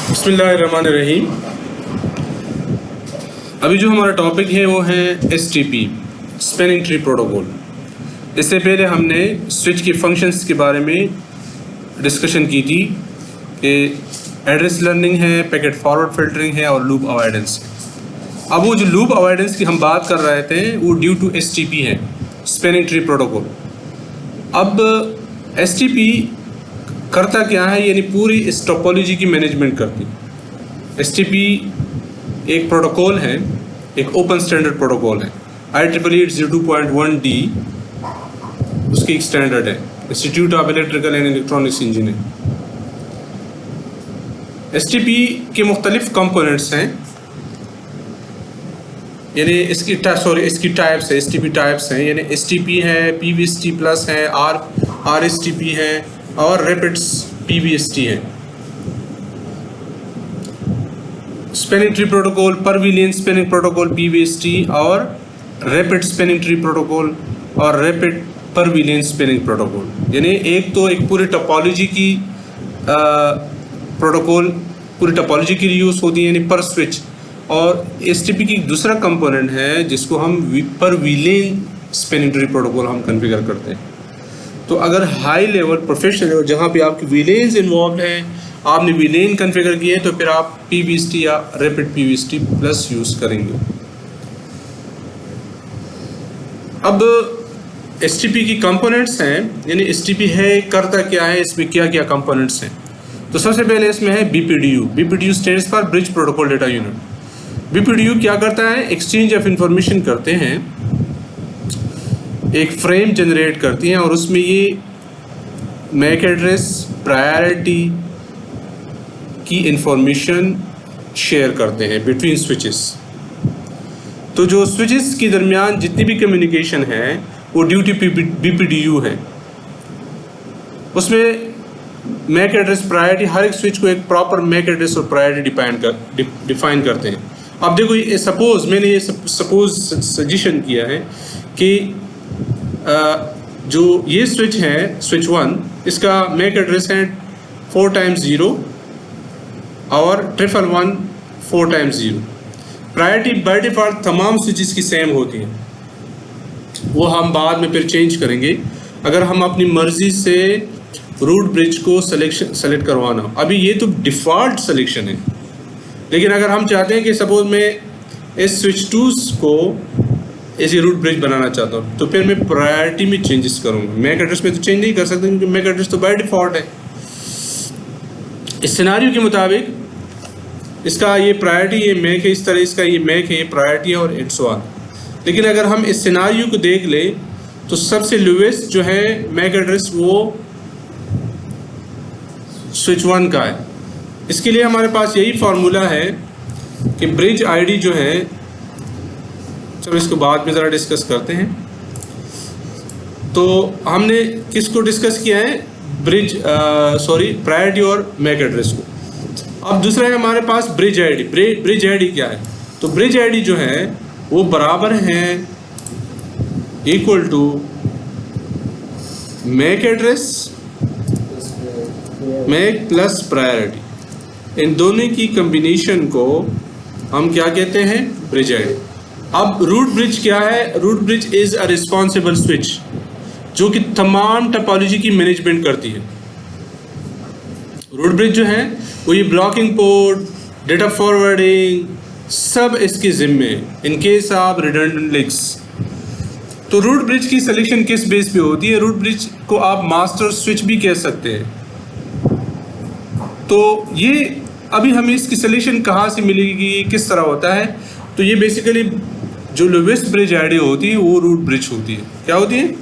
बिस्मिल्लाहिर्रहमानिर्रहीम। अभी जो हमारा टॉपिक है वो है STP, स्पैनिंग ट्री प्रोटोकॉल। इससे पहले हमने स्विच के फंक्शंस के बारे में डिस्कशन की थी कि एड्रेस लर्निंग है, पैकेट फॉरवर्ड फिल्टरिंग है और लूप अवॉइडेंस है। अब वो जो लूप अवॉइडेंस की हम बात कर रहे थे वो ड्यू टू STP है, स्पैनिंग ट्री प्रोटोकॉल। अब STP करता क्या है, यानी पूरी इस टोपोलॉजी की मैनेजमेंट करती है। STP एक प्रोटोकॉल है, एक ओपन स्टैंडर्ड प्रोटोकॉल है। IEEE 802.1d उसकी एक स्टैंडर्ड है, institute of electrical and electronics engineering. STP के मुख्तलिफ कंपोनेंट्स हैं, यानी इसकी टाइप्स है, STP टाइप्स हैं, यानी STP है, PVST प्लस है, RSTP है और रैपिड PVST है। Spanning tree protocol, per VLAN spanning protocol PVST और रैपिड स्पैनिंग ट्री प्रोटोकॉल और रैपिड परविलियंस स्पैनिंग प्रोटोकॉल। यानी एक पूरी टोपोलॉजी की प्रोटोकॉल पूरी टोपोलॉजी के लिए यूज़ होती है, यानी पर स्विच। और STP की दूसरा कंपोनेंट है जिसको हम परविलियंस स्पैनिंग ट्री प्रोटोकॉल हम कॉन्फ़िगर करते हैं। तो अगर हाई लेवल प्रोफेशनल लेवल जहाँ पे आपकी विलेन्स इन्वॉल्व हैं, आपने विलेन कॉन्फ़िगर किए, तो फिर आप PVST या रैपिड PVST प्लस यूज़ करेंगे। अब STP की कंपोनेंट्स हैं, यानी STP है करता क्या है, इसमें क्या क्या कंपोनेंट्स हैं। तो सबसे पहले इसमें है BPDU stands for bridge protocol data unit. BPDU क्या करता है, एक्सचेंज ऑफ इंफॉर्मेशन करते हैं, एक फ्रेम जनरेट करती हैं और उसमें ये मैक एड्रेस, प्रायोरिटी की इंफॉर्मेशन शेयर करते हैं बिटवीन स्विचेस। तो जो स्विचेस के दरमियान जितनी भी कम्युनिकेशन है वो ड्यू टू BPDU है। उसमें मैक एड्रेस, प्रायोरिटी, हर एक स्विच को एक प्रॉपर मैक एड्रेस और प्रायोरिटी डिफाइन करते हैं। अब देखो, ये सपोज मैंने ये सजेशन किया है कि जो ये स्विच है, स्विच 1, इसका मैक एड्रेस है 4x0 और 111 4x0। प्रायोरिटी बाय डिफ़ॉल्ट तमाम स्विचेस की सेम होती है, वो हम बाद में फिर चेंज करेंगे अगर हम अपनी मर्ज़ी से रूट ब्रिज को सेलेक्ट करवाना। अभी ये तो डिफ़ॉल्ट सिलेक्शन है, लेकिन अगर हम चाहते हैं कि सपोज मैं इस स्विच 2 को ऐसे रूट ब्रिज बनाना चाहता हूँ, तो फिर मैं प्रायोरिटी में चेंजेस करूँगा। मैक एड्रेस में तो चेंज नहीं कर सकता क्योंकि मैक एड्रेस तो बाय डिफ़ॉल्ट है। इस सिनेरियो के मुताबिक इसका ये प्रायोरिटी, ये मैक है, इस तरह इसका ये मैक है, ये प्रायोरिटी है और इट्स ऑन। लेकिन अगर हम इस सिनेरियो को देख लें तो सबसे लोवेस्ट जो है मैक एड्रेस वो स्विच 1 का है। इसके लिए हमारे पास यही फार्मूला है कि ब्रिज ID जो है, चलो इसको बाद में ज़रा डिस्कस करते हैं। तो हमने किसको डिस्कस किया है, प्रायोरिटी और मैक एड्रेस को। अब दूसरा है हमारे पास ब्रिज ID। ब्रिज ID क्या है, तो ब्रिज ID जो है वो बराबर है equal to MAC address MAC plus priority. इन दोनों की कम्बिनेशन को हम क्या कहते हैं, ब्रिज ID। अब रूट ब्रिज क्या है, root bridge is a responsible switch जो कि तमाम टोपोलॉजी की मैनेजमेंट करती है। रूट ब्रिज जो है वो ये ब्लॉकिंग पोर्ट, डेटा फॉरवर्डिंग, सब इसके ज़िम्मे है in case of redundant links. तो रूट ब्रिज की सिलेक्शन किस बेस पे होती है, रूट ब्रिज को आप मास्टर स्विच भी कह सकते हैं। तो ये अभी हमें इसकी सिलेक्शन कहाँ से मिलेगी, किस तरह होता है, तो ये बेसिकली जो लोवेस्ट ब्रिज ID होती है वो रूट ब्रिज होती है। क्या होती है,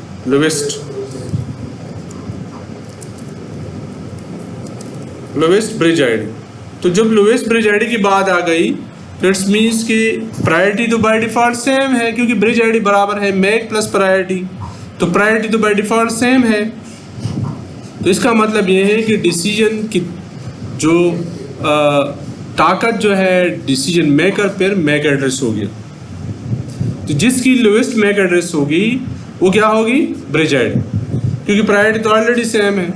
लोवेस्ट ब्रिज ID। तो जब लोवेस्ट ब्रिज ID की बात आ गई, दैट्स मीन्स कि प्रायोरिटी तो बाय डिफ़ॉल्ट सेम है, क्योंकि ब्रिज ID बराबर है मैक प्लस प्रायोरिटी, तो प्रायोरिटी तो बाय डिफ़ॉल्ट सेम है। तो इसका मतलब ये है कि डिसीजन की जो ताकत जो है डिसीजन मेकर पर मैक एड्रेस हो गया। तो जिसकी लोएस्ट मैक एड्रेस होगी वो क्या होगी, ब्रिज ID, क्योंकि प्रायोरिटी तो ऑलरेडी सेम है।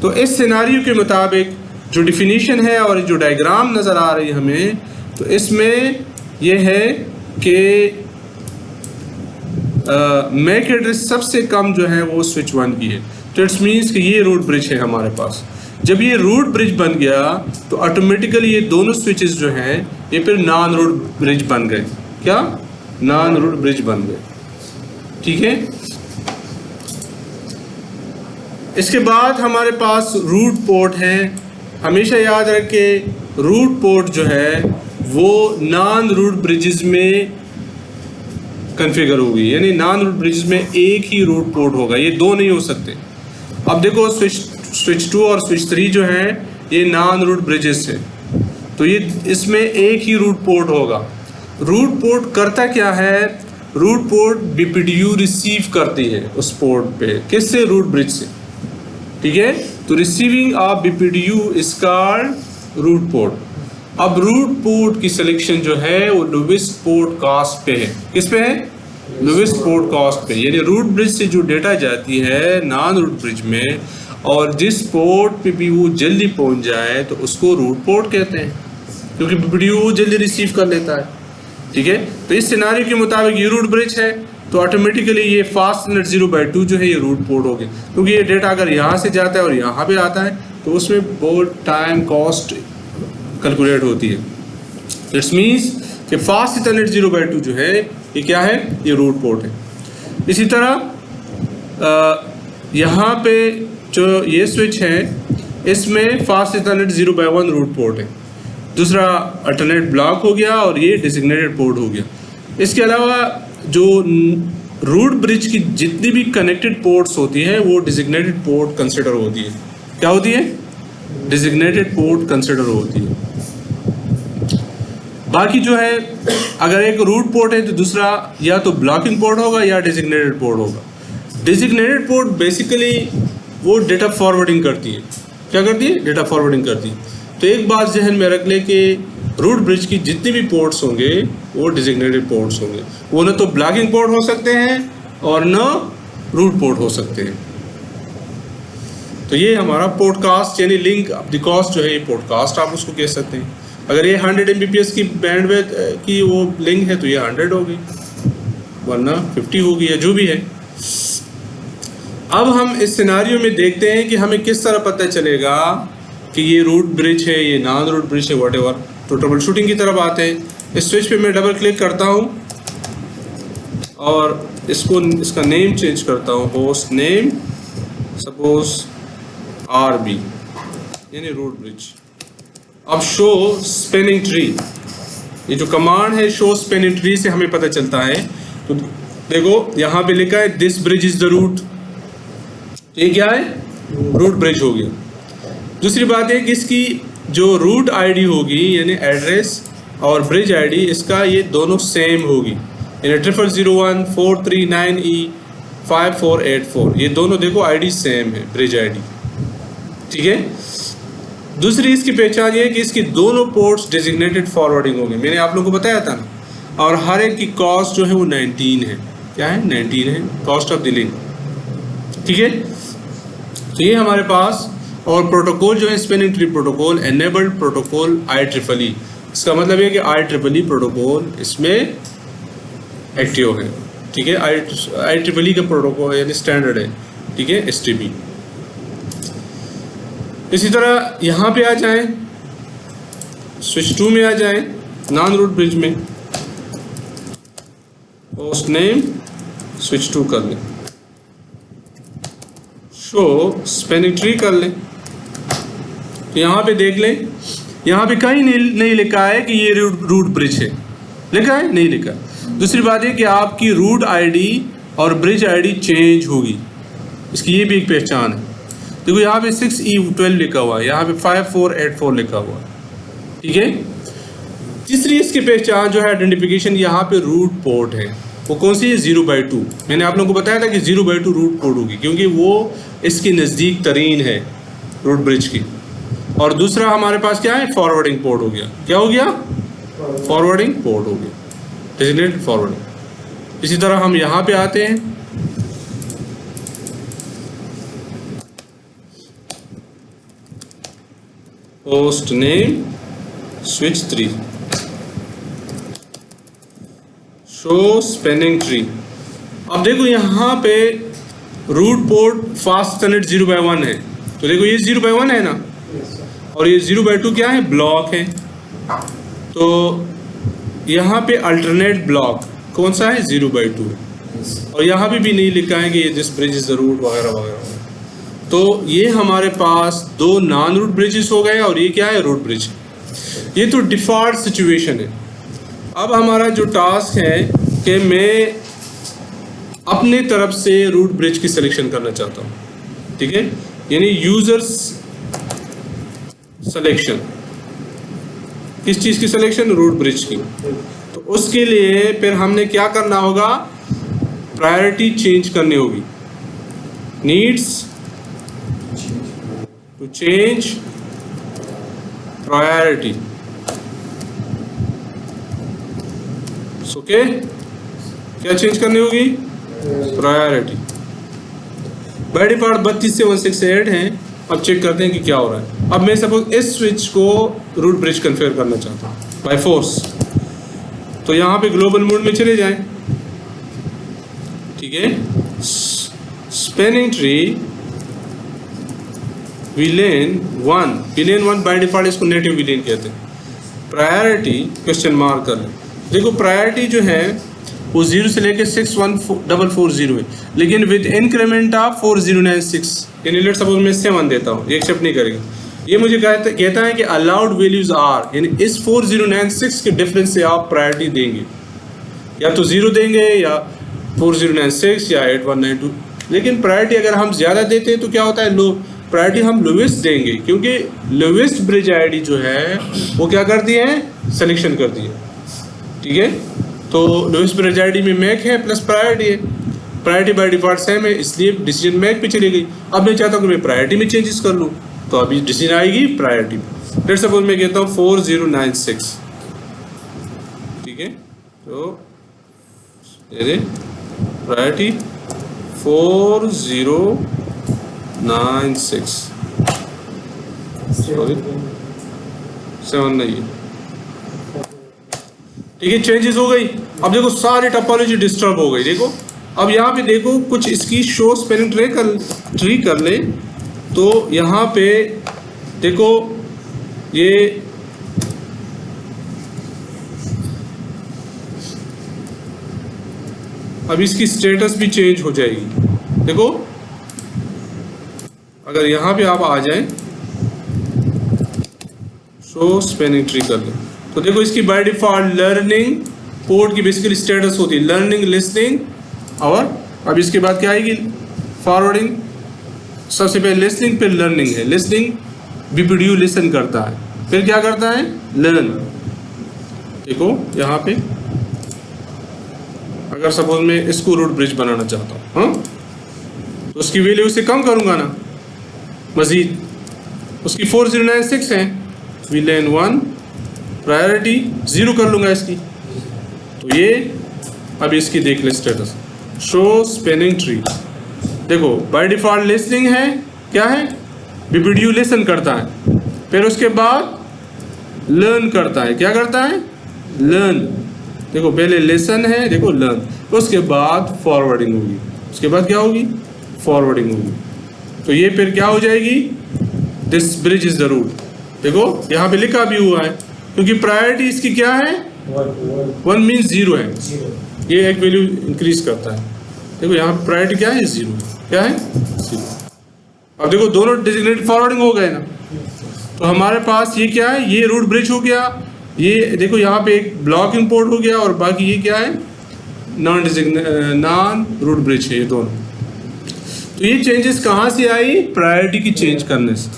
तो इस सिनारियो के मुताबिक जो डिफिनीशन है और जो डायग्राम नज़र आ रही है हमें, तो इसमें यह है कि मैक एड्रेस सबसे कम जो है वो स्विच 1 की है। तो इट्स मीन्स कि ये रूट ब्रिज है हमारे पास। जब ये रूट ब्रिज बन गया तो ऑटोमेटिकली ये दोनों स्विचेस जो हैं ये फिर नॉन रूट ब्रिज बन गए। क्या? नॉन रूट ब्रिज बन गए। ठीक है। इसके बाद हमारे पास रूट पोर्ट है। हमेशा याद रखें रूट पोर्ट जो है वो नॉन रूट ब्रिजेस में कॉन्फ़िगर होगी, यानी नॉन रूट ब्रिजेस में एक ही रूट पोर्ट होगा, ये दो नहीं हो सकते। अब देखो स्विच 2 और स्विच 3 जो है ये नॉन रूट ब्रिजेस है, तो ये इसमें एक ही रूट पोर्ट होगा। रूट पोर्ट करता क्या है? रूट पोर्ट BPDU रिसीव करती है उस पोर्ट पे, किससे? रूट ब्रिज से। ठीक है। तो receiving of BPDU is called root port. अब रूट पोर्ट की सिलेक्शन जो है वो लोवेस्ट पोर्ट कास्ट पे है। किस पे है? लोवेस्ट पोर्ट कास्ट पे। यानी रूट ब्रिज से जो डेटा जाती है नॉन रूट ब्रिज में, और जिस पोर्ट पे भी वो जल्दी पहुंच जाए तो उसको रूट पोर्ट कहते हैं, क्योंकि BPDU जल्दी रिसीव कर लेता है। ठीक है। तो इस सिनारियो के मुताबिक ये रूट ब्रिज है, तो ऑटोमेटिकली ये फास्ट नेट 0/2 जो है ये रूट पोर्ट हो गया, क्योंकि ये डेटा अगर यहाँ से जाता है और यहाँ पे आता है तो उसमें बहुत टाइम कॉस्ट कैलकुलेट होती है। इट्स मीन्स कि फास्ट इथरनेट 0/2 जो है ये क्या है? ये रूट पोर्ट है। इसी तरह यहाँ पे जो ये स्विच है इसमें फास्ट इथरनेट 0/1 रूट पोर्ट है, दूसरा अल्टरनेट ब्लॉक हो गया और ये डिजिग्नेटेड पोर्ट हो गया। इसके अलावा जो रूट ब्रिज की जितनी भी कनेक्टेड पोर्ट्स होती हैं वो डिजिग्नेटेड पोर्ट कंसिडर होती है। क्या होती है? डिजिग्नेटेड पोर्ट कंसिडर होती है। बाकी जो है अगर एक रूट पोर्ट है तो दूसरा या तो ब्लॉकिंग पोर्ट होगा या डिजिग्नेटेड पोर्ट होगा। डिजिग्नेटेड पोर्ट बेसिकली वो डेटा फॉरवर्डिंग करती है। क्या करती है? डेटा फॉरवर्डिंग करती है। तो एक बात जहन में रख ले कि रूट ब्रिज की जितने भी पोर्ट्स होंगे वो डिजिग्नेटेड पोर्ट्स होंगे, वो न तो ब्लॉकिंग पोर्ट हो सकते हैं और न रूट पोर्ट हो सकते हैं। तो ये हमारा पॉडकास्ट यानी लिंक ऑफ द कॉस्ट जो है ये पॉडकास्ट आप उसको कह सकते हैं। अगर ये 100 Mbps की बैंडविड्थ की वो लिंक है तो ये 100 होगी, वरना 50 होगी या जो भी है। अब हम इस सिनारियो में देखते हैं कि हमें किस तरह पता चलेगा कि ये रूट ब्रिज है, ये नॉन रूट ब्रिज है, व्हाटएवर। तो ट्रबल शूटिंग की तरफ आते हैं। इस स्विच पे मैं डबल क्लिक करता हूँ और इसका नेम चेंज करता हूँ, होस्ट नेम सपोज RB यानी रूट ब्रिज। अब शो स्पेनिंग ट्री, ये जो कमांड है शो स्पेनिंग ट्री से हमें पता चलता है। तो देखो यहाँ पे लिखा है this bridge is the root, ये क्या है? रूट ब्रिज हो गया। दूसरी बात है कि इसकी जो रूट आईडी होगी यानी एड्रेस और ब्रिज आईडी इसका ये दोनों सेम होगी, यानी 001439E5484 ये दोनों देखो आईडी सेम है, ब्रिज आईडी। ठीक है। दूसरी इसकी पहचान ये है कि इसकी दोनों पोर्ट्स डेजिग्नेटेड फॉरवर्डिंग होंगे, मैंने आप लोगों को बताया था ना। और हर एक की कॉस्ट जो है वो 19 है। क्या है? 19 है कॉस्ट ऑफ द लिंक। ठीक है। तो ये हमारे पास, और प्रोटोकॉल जो है spanning tree protocol enabled protocol IEEE, इसका मतलब है कि IEEE प्रोटोकॉल इसमें एक्टिव है। ठीक है। IEEE का प्रोटोकॉल यानी स्टैंडर्ड है। ठीक है, STP। इसी तरह यहाँ पे आ जाएं, स्विच 2 में आ जाएं, नॉन रूट ब्रिज में होस्ट नेम स्विच 2 कर लें, शो स्पेनिंग ट्री कर लें। तो यहाँ पे देख लें, यहाँ पे कहीं नहीं लिखा है कि ये रूट ब्रिज है। लिखा है? नहीं लिखा। दूसरी बात है कि आपकी रूट आईडी और ब्रिज आईडी चेंज होगी, इसकी ये भी एक पहचान है। देखो यहाँ पे 6E12 लिखा हुआ है, यहाँ पे 5484 लिखा हुआ है। ठीक है। तीसरी इसकी पहचान जो है आइडेंटिफिकेशन, यहाँ पे रूट पोर्ट है, वो कौन सी है? 0/2। मैंने आप लोगों को बताया था कि 0/2 रूट पोर्ट होगी, क्योंकि वो इसकी नज़दीक तरीन है रूट ब्रिज की। और दूसरा हमारे पास क्या है? फॉरवर्डिंग पोर्ट हो गया। क्या हो गया? फॉरवर्डिंग पोर्ट हो गया, डेजिग्नेटेड फॉरवर्डिंग। इसी तरह हम यहाँ पे आते हैं, host name switch 3, show spanning tree. अब देखो यहाँ पे रूट पोर्ट फास्ट कनेक्ट 0/1 है, तो देखो ये 0/1 है ना, और ये 0/2 क्या है, ब्लॉक है। तो यहाँ पे अल्टरनेट ब्लॉक कौन सा है, 0/2 है, और यहाँ पे भी नहीं लिखा है कि ये this bridge is the root वगैरह वगैरह। तो ये हमारे पास दो नॉन रूट ब्रिजेस हो गए, और ये क्या है, रूट ब्रिज। ये तो डिफ़ॉल्ट सिचुएशन है। अब हमारा जो टास्क है कि मैं अपने तरफ से रूट ब्रिज की सिलेक्शन करना चाहता हूँ, ठीक है, यानी यूजर्स सिलेक्शन, किस चीज़ की सिलेक्शन, रूट ब्रिज की। तो उसके लिए फिर हमने क्या करना होगा, प्रायोरिटी चेंज करनी होगी, needs to change priority. Okay, क्या चेंज करनी होगी, प्रायोरिटी। बाय डिफॉल्ट 32 से 168 हैं। अब चेक करते हैं कि क्या हो रहा है। अब मैं सपोज इस स्विच को रूट ब्रिज कन्फिगर करना चाहता हूँ बाय फोर्स, तो यहाँ पे ग्लोबल मोड में चले जाएं, ठीक है। Spanning tree VLAN 1 by default इसको नेटिव विलेन कहते हैं। प्रायोरिटी क्वेश्चन मार्क कर लें। देखो प्रायोरिटी जो है वो 0 से लेके 61440 है, लेकिन विद इंक्रीमेंट ऑफ 4096, यानी लेट सपोज मैं 7 देता हूँ, ये एक्सेप्ट नहीं करेगा। ये मुझे कहता है कि अलाउड वैल्यूज आर, यानी इस 4096 के डिफरेंस से आप प्रायोरिटी देंगे, या तो 0 देंगे या 4096 या 8192। लेकिन प्रायोरिटी अगर हम ज़्यादा देते हैं तो क्या होता है, लो प्रायोरिटी हम लोवेस्ट देंगे, क्योंकि लोवेस्ट ब्रिज आईडी जो है वो क्या करती है, सिलेक्शन करती है, ठीक है। तो लोवेस्ट ब्रिज आईडी में मैक है प्लस प्रायोरिटी है। प्रायोरिटी बाय डिफॉल्ट सेम है, इसलिए डिसीजन मैक पे चली गई। अब मैं चाहता हूँ कि मैं प्रायोरिटी में चेंजेस कर लूँ, तो अभी डिसीजन आएगी प्रायोरिटी में। लेट सपोज मैं कहता हूँ 4096, ठीक है। तो दे प्रायोरिटी 4096, सॉरी 7 नहीं है, ठीक है। चेंजेस हो गई। अब देखो सारी टोपोलॉजी डिस्टर्ब हो गई। देखो अब यहाँ पे देखो कुछ इसकी शो स्पेनिंग ट्री कर ले, तो यहाँ पे देखो ये अब इसकी स्टेटस भी चेंज हो जाएगी। देखो अगर यहाँ पे आप आ जाएं, शो स्पेनिंग ट्री कर लें, तो देखो इसकी बाय डिफॉल्ट लर्निंग पोर्ट की बेसिकली स्टेटस होती है, लर्निंग, लिसनिंग, और अब इसके बाद क्या आएगी, फॉरवर्डिंग। सबसे पहले लिसनिंग, फिर लर्निंग है। लिसनिंग बीपीडीयू लिसन करता है, फिर क्या करता है, लर्न। देखो यहाँ पे अगर सपोज मैं इसको रूट ब्रिज बनाना चाहता हूँ, हाँ, तो उसकी वैल्यू से कम करूँगा ना, मजीद उसकी 4096 है, विलेन 1 प्रायोरिटी 0 कर लूँगा इसकी। तो ये अब इसकी देख ले स्टेटस, शो स्पेनिंग ट्री। देखो बाय डिफॉल्ट लिसनिंग है, क्या है, बीपीडीयू लिसन करता है, फिर उसके बाद लर्न करता है। क्या करता है, लर्न। देखो पहले लिसन है, देखो लर्न, उसके बाद फॉरवर्डिंग होगी, उसके बाद क्या होगी, फॉरवर्डिंग होगी। तो ये फिर क्या हो जाएगी, this bridge is the root. देखो यहाँ पे लिखा भी हुआ है, क्योंकि प्रायोरिटी इसकी क्या है, 1 मीन्स 0 है, ये एक वैल्यू इंक्रीज करता है। देखो यहाँ प्रायोरिटी क्या है, 0 क्या है, 0। अब देखो दोनों डिजिग्नेटेड फॉरवर्डिंग हो गए ना, तो हमारे पास ये क्या है, ये रूट ब्रिज हो गया। ये देखो यहाँ पे एक ब्लॉक इंपोर्ट हो गया, और बाकी ये क्या है, नॉन रूट ब्रिज है ये दोनों। तो ये चेंजेस कहाँ से आई, प्रायोरिटी की चेंज करने से।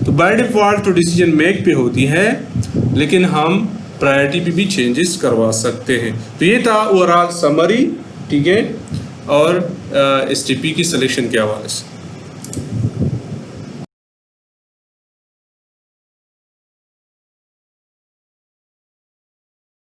तो बाय डिफॉल्ट तो डिसीजन मेक पे होती है, लेकिन हम प्रायोरिटी पे भी चेंजेस करवा सकते हैं। तो ये था ओवरऑल समरी, ठीक है, और एसटीपी की सिलेक्शन के हवाले से।